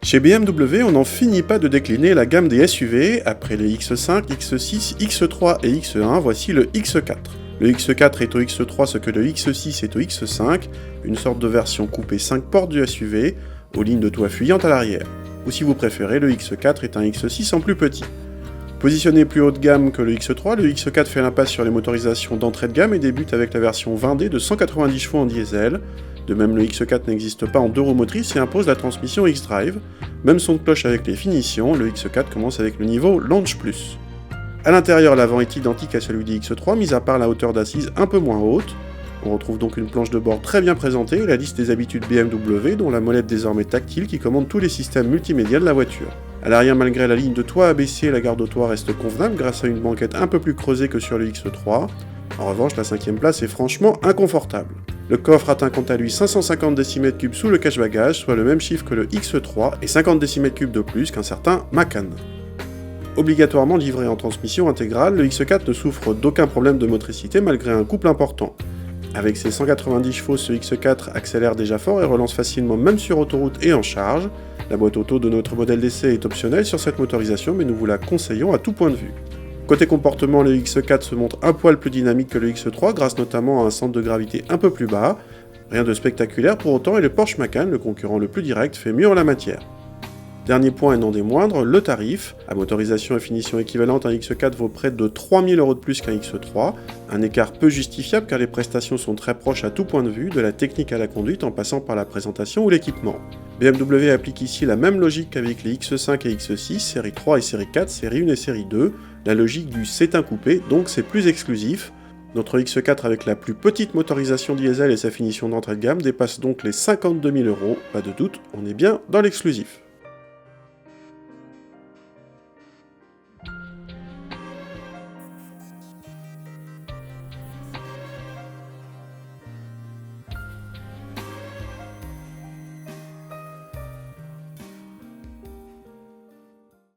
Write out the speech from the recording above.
Chez BMW, on n'en finit pas de décliner la gamme des SUV. Après les X5, X6, X3 et X1, voici le X4. Le X4 est au X3 ce que le X6 est au X5, une sorte de version coupée 5 portes du SUV, aux lignes de toit fuyantes à l'arrière. Ou si vous préférez, le X4 est un X6 en plus petit. Positionné plus haut de gamme que le X3, le X4 fait l'impasse sur les motorisations d'entrée de gamme et débute avec la version 20D de 190 chevaux en diesel. De même, le X4 n'existe pas en 2 roues motrices et impose la transmission X-Drive. Même son de cloche avec les finitions, le X4 commence avec le niveau Launch Plus. A l'intérieur, l'avant est identique à celui du X3, mis à part la hauteur d'assise un peu moins haute. On retrouve donc une planche de bord très bien présentée et la liste des habitudes BMW, dont la molette désormais tactile qui commande tous les systèmes multimédia de la voiture. À l'arrière, malgré la ligne de toit abaissée, la garde au toit reste convenable grâce à une banquette un peu plus creusée que sur le X3. En revanche, la 5ème place est franchement inconfortable. Le coffre atteint quant à lui 550 décimètres cubes sous le cache-bagages, soit le même chiffre que le X3 et 50 décimètres cubes de plus qu'un certain Macan. Obligatoirement livré en transmission intégrale, le X4 ne souffre d'aucun problème de motricité malgré un couple important. Avec ses 190 chevaux, ce X4 accélère déjà fort et relance facilement même sur autoroute et en charge. La boîte auto de notre modèle d'essai est optionnelle sur cette motorisation, mais nous vous la conseillons à tout point de vue. Côté comportement, le X4 se montre un poil plus dynamique que le X3, grâce notamment à un centre de gravité un peu plus bas. Rien de spectaculaire pour autant, et le Porsche Macan, le concurrent le plus direct, fait mieux en la matière. Dernier point et non des moindres, le tarif. À motorisation et finition équivalente, un X4 vaut près de 3000 € de plus qu'un X3, un écart peu justifiable car les prestations sont très proches à tout point de vue, de la technique à la conduite en passant par la présentation ou l'équipement. BMW applique ici la même logique qu'avec les X5 et X6, série 3 et série 4, série 1 et série 2, la logique du c'est un coupé, donc c'est plus exclusif. Notre X4 avec la plus petite motorisation diesel et sa finition d'entrée de gamme dépasse donc les 52 000 €, pas de doute, on est bien dans l'exclusif.